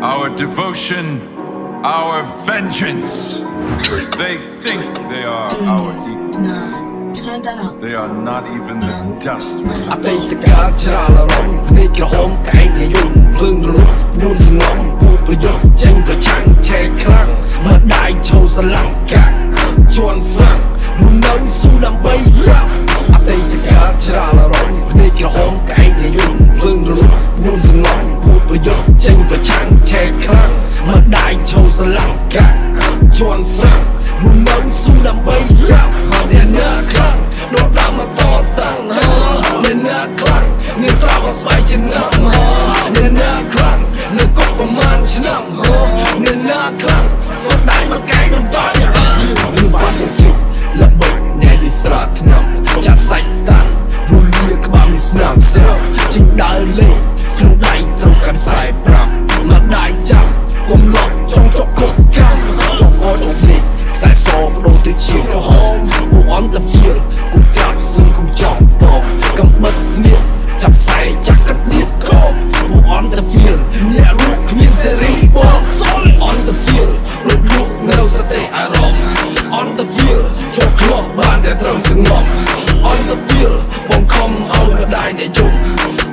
our devotion, our vengeance. They think they are our equals. Turn that up. They are not even the dust. អតីតកាលច្រាលអារម្មណ៍ភ្នែកក្រហមកែកនិយមភ្លើងរលត់ពួនសំងំពួតប្រយុទ្ធចេញប្រឆាំងឆេះខ្លាំងមកដៃឈោស្រឡំកាក់ជន់ហ្វ្រាំងរួមនៅស៊ូដើម្បីរ៉ាប់អតីតកាលច្រាលអារម្មណ៍ភ្នែកក្រហមកែកនិយមភ្លើងរលត់ពួនសំងំពួតប្រយុទ្ធចេញប្រឆាំងឆេះខ្លាំងមកដៃឈោស្រឡំកាក់ជន់ហ្វ្រាំងរួមនៅស៊ូដើម្បីរ៉ាប់អ្នកណាខ្លាំងដកដើមមកតតាំងអ្នកណាខ្លាំងអ្នកត្រាបស្បែកឆ្នាំអ្នកណាខ្លាំងនៅកុកប្រមាណឆ្នាំអ្នកណាខ្លាំងសុទ្ធដៃមកកែងនឹងដល់លឺបាត់នេះល្បិចអ្នកនេះស្រោតឆ្នាំចាក់សាច់តាំងរលាក្បាលនេះស្នាមស្រាប់ជីងដើរលេងក្នុងដៃត្រូវកាន់ខ្សែ5មកដៃចាប់កុំលក់ចង់ចុកគុកកម្មចង់អោចង់ភ្លេចខ្សែសបដូរទៅជាក្រហមពួកអន្តពៀលគុំត្រាប់សឹងគុំចង់បោកកំបិតស្នៀតចាប់ខ្សែចាក់កាត់ទៀតកោពួកអន្តពៀលអ្នករូបគ្មានសេរីបោះអន្តពៀលលុបលុកនៅសតិអារម្មណ៍អន្តពៀលជាប់ខ្លោះបានតែត្រឹមសងំអន្តពៀលបងខំឲ្យម្ដាយអ្នកយំ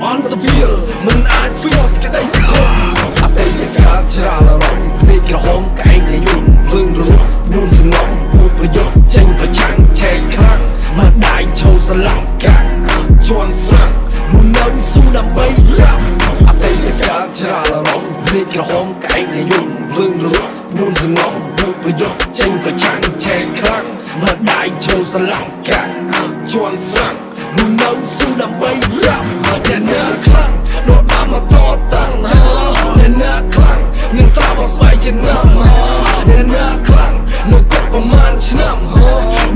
អន្តពៀលមិនអាចស្គាល់សេចក្តីសង្ឃឹមអតីតកាលច្រាលអារម្មណ៍ភ្នែកក្រហមកែងនិយមភ្លើងរលត់ពួនសំងំពួតប្រយុទ្ធចេញប្រឆាំងឆេះខ្លាំងមកដៃឈោស្រឡំកាក់ជន់ហ្វ្រាំងរួមនៅស៊ូដើម្បីរ៉ាប់អតីតកាលច្រាលអារម្មណ៍ភ្នែកក្រហមកែងនិយមភ្លើងរលត់ពួនសំងំពួតប្រយុទ្ធចេញប្រឆាំងឆេះខ្លាំងមកដៃឈោស្រឡំកាក់ជន់ហ្វ្រាំងរួមនៅស៊ូដើម្បីរ៉ាប់អ្នកណាខ្លាំងដកដើមមកតតាំងអ្នកណាខ្លាំងមានត្រាបស្បែកឆ្នាំអ្នកណាខ្លាំងនៅកុកប្រមាណឆ្នាំ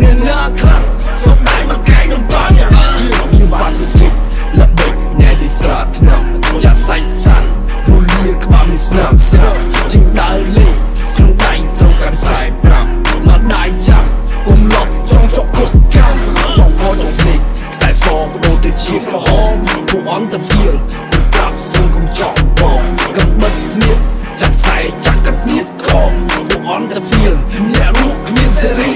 អ្នកណាខ្លាំងសុទ្ធដៃមកកែងនឹងបានលឺបាត់នេះល្បិចអ្នកនេះស្រោតឆ្នាំចាក់សាច់តាំងរលាក្បាលនេះស្នាមស្រាប់ជីងដើរលេងក្នុងដៃត្រូវកាន់ខ្សែ5មកដៃចាប់គុំលក់ចង់ចុកគុកកម្មចង់អោចង់ភ្លេចខ្សែសបដូរទៅជាក្រហមពួកអន្តពៀលប្រាប់សឹងគុំចង់បោកកំបិតស្នៀតចាក់ខ្សែចាក់កាត់ទៀតកោពួកអន្តពៀលអ្នករូបគ្មានសេរី